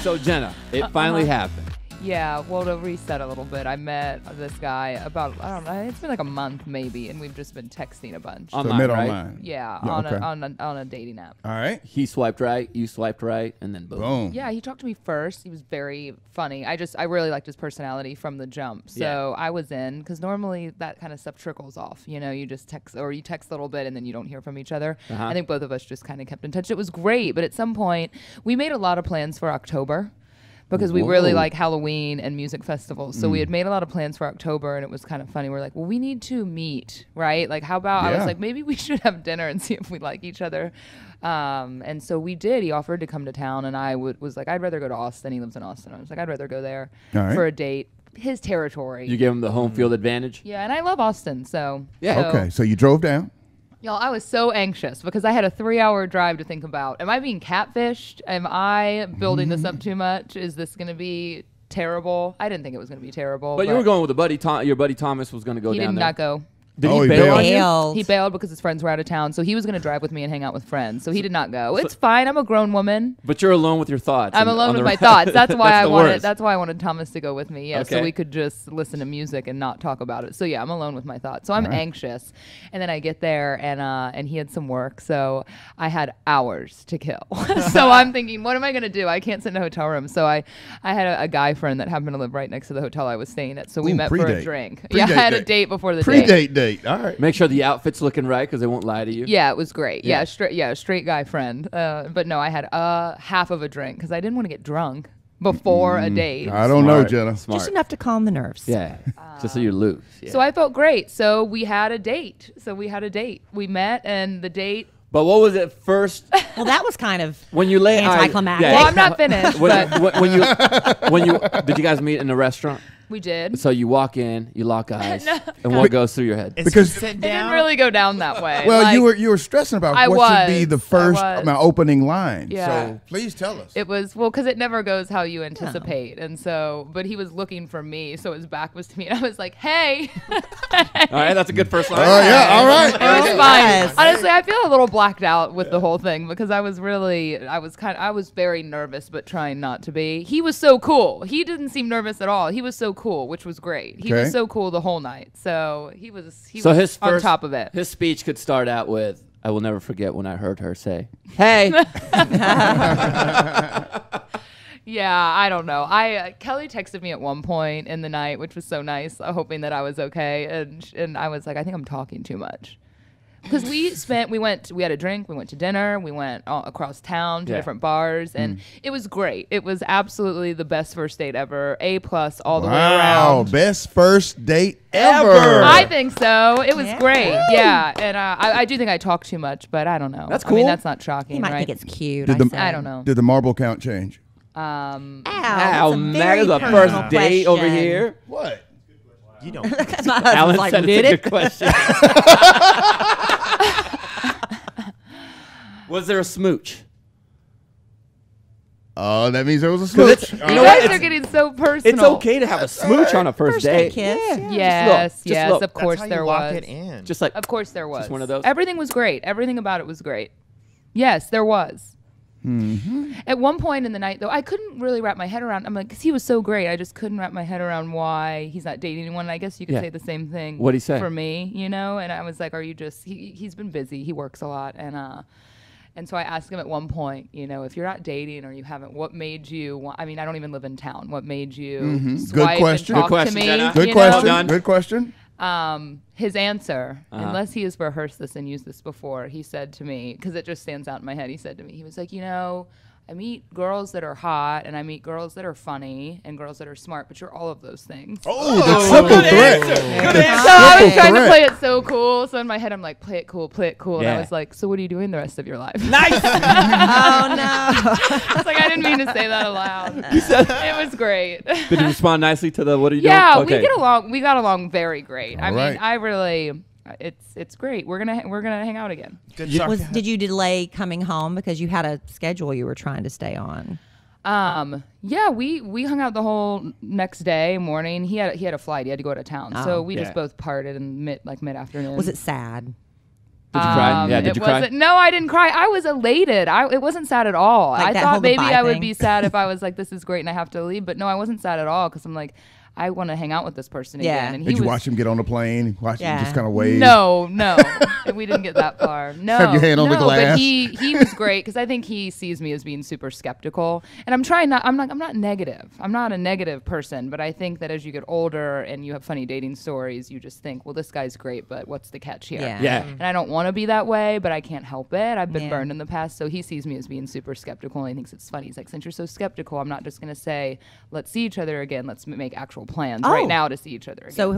So Jenna, it finally happened. Yeah, well, to reset a little bit, I met this guy about, I don't know, it's been like a month maybe, and we've just been texting a bunch. Online, met right? online. Yeah, okay. on a dating app. All right. He swiped right, you swiped right, and then boom. Boom. Yeah, he talked to me first. He was very funny. I really liked his personality from the jump. So I was in, because normally that kind of stuff trickles off. You know, you just text, or you text a little bit and then you don't hear from each other. I think both of us just kind of kept in touch. It was great, but at some point, we made a lot of plans for October. Because we really like Halloween and music festivals. So we had made a lot of plans for October, and it was kind of funny. We're like, well, we need to meet, right? Like, how about, I was like, maybe we should have dinner and see if we like each other. And so we did. He offered to come to town, and I was like, I'd rather go to Austin. He lives in Austin. I was like, I'd rather go there for a date. His territory. You gave him the home field advantage? Yeah, and I love Austin, so. Yeah. Okay, so you drove down. Y'all, I was so anxious because I had a 3-hour drive to think about. Am I being catfished? Am I building this up too much? Is this going to be terrible? I didn't think it was going to be terrible. But you were going with a buddy. Your buddy Thomas was going to go he down did there. not go. Did he bail on you? Bailed. He bailed because his friends were out of town, so he was going to drive with me and hang out with friends. So he did not go. It's fine. I'm a grown woman. But you're alone with your thoughts. I'm alone with my thoughts. That's why I wanted. worst. That's why I wanted Thomas to go with me. Yeah, Okay. so we could just listen to music and not talk about it. So yeah, I'm alone with my thoughts. So I'm anxious, and then I get there and he had some work, so I had hours to kill. So I'm thinking, what am I going to do? I can't sit in a hotel room. So I had a guy friend that happened to live right next to the hotel I was staying at. So we met for a pre-date. drink. Pre-date Yeah, I had a date. date before the date. Pre-date date. All right. Make sure the outfit's looking right because they won't lie to you. Yeah, it was great. Yeah. A straight guy friend. But no, I had half of a drink because I didn't want to get drunk before a date. I don't know, Smart. Jenna. Smart. Just enough to calm the nerves. Yeah. Just so you lose. Yeah. So I felt great. So we had a date. We met, and the date. But what was it first Well, that was kind of when you lay anticlimactic. Well, I'm not finished, but when you did you guys meet in a restaurant? we did. So you walk in, you lock eyes, and what goes through your head? Because It didn't really go down that way. well, Like, you were stressing about I what should be was. the I first was. opening line. Yeah. So please tell us. It was, well, because it never goes how you anticipate. And so, but he was looking for me, so his back was to me. And I was like, hey. All right, that's a good first line. Oh yeah, all right. It was Oh, fine. yes. Honestly, I feel a little blacked out with the whole thing because I was very nervous, but trying not to be. He was so cool. He didn't seem nervous at all. He was so cool, which was great. He Okay. was so cool the whole night. So he was So was his on first, top of it. His speech could start out with, "I will never forget when I heard her say, hey." Yeah, I don't know. Kelly texted me at one point in the night, which was so nice, hoping that I was okay, and I was like, I think I'm talking too much. Because we had a drink, we went to dinner, we went across town to different bars, and it was great. It was absolutely the best first date ever. A+ all the way Wow, around. best first date ever. I think so. It was Yeah. great. Yeah, and I do think I talk too much, but I don't know. That's I mean, cool. that's not shocking, You might right? think it's cute. Did the- say. I don't know. Did the marble count change? Ow, Ow, that's a man, very is a personal first date over question. here. What? You don't. My husband's Alan like, said did it's a it? good question. Was there a smooch? Oh, that means there was a 'Cause smooch. it's- you You know what? guys are It's- getting so personal. It's okay to have a smooch on a first date. kiss. Yeah. Yes, Just yes, look. of course That's how there you lock was. it in. Just like Of course there was. one of those? Everything was great. Everything about it was great. Yes, there was. At one point in the night, though, I couldn't really wrap my head around. I'm like, because he was so great, I just couldn't wrap my head around why he's not dating anyone. And I guess you could Yeah. say the same thing. What'd he say? For me, you know? And I was like, are you just? He's been busy. He works a lot, and so I asked him at one point, you know, if you're not dating or you haven't, what made you? I mean, I don't even live in town. What made you swipe question. and talk Good question, to me? Jenna. Good you question. know? done. Good question. His answer, Uh-huh. unless he has rehearsed this and used this before, he said to me, because it just stands out in my head, he said to me, he was like, you know, I meet girls that are hot and I meet girls that are funny and girls that are smart, but you're all of those things. Oh, the triple threat. So I was trying to play it so cool. So in my head, I'm like, play it cool, play it cool. And Yeah. I was like, so what are you doing the rest of your life? nice. Oh no. I was like, I didn't mean to say that aloud. It was great. Did you respond nicely to the what are you Yeah, doing? we get along. We got along very great. I All mean, right. I really, it's great. We're gonna hang out again. Good Did you delay coming home because you had a schedule you were trying to stay on? Yeah, we hung out the whole next day morning. He had a flight. He had to go out of town. So we just Yeah. both parted in mid afternoon. Was it sad? Did you cry? Yeah, did you cry? No, I didn't cry. I was elated. It wasn't sad at all. Like I that whole thought maybe goodbye I would thing. be sad if I was like, this is great and I have to leave. But no, I wasn't sad at all because I'm like, I want to hang out with this person Yeah. again. And Did you watch him get on the plane? Watch him just kind of wave? No. We didn't get that far. No. Have your hand on the glass? But he was great because I think he sees me as being super skeptical. And I'm not negative. I'm not a negative person, but I think that as you get older and you have funny dating stories, you just think, well, this guy's great, but what's the catch here? Yeah. And I don't want to be that way, but I can't help it. I've been Yeah. burned in the past. So he sees me as being super skeptical and he thinks it's funny. He's like, since you're so skeptical, I'm not just going to say, let's see each other again. Let's make actual plans right now to see each other again. So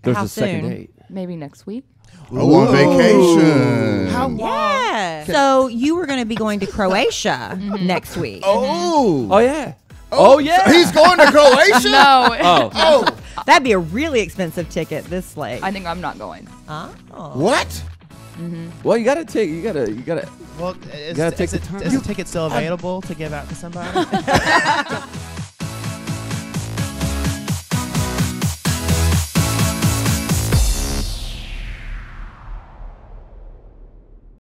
There's how a second soon? date. Maybe next week. Oh, on vacation. How long? Yeah. So you were going to be going to Croatia next week. Oh. Oh yeah. Oh yeah. So he's going to Croatia? No. Oh. Oh. That'd be a really expensive ticket this late. I think I'm not going. Oh. What? Well, you gotta take. You gotta. Well, gotta take the time. is the ticket still available to give out to somebody?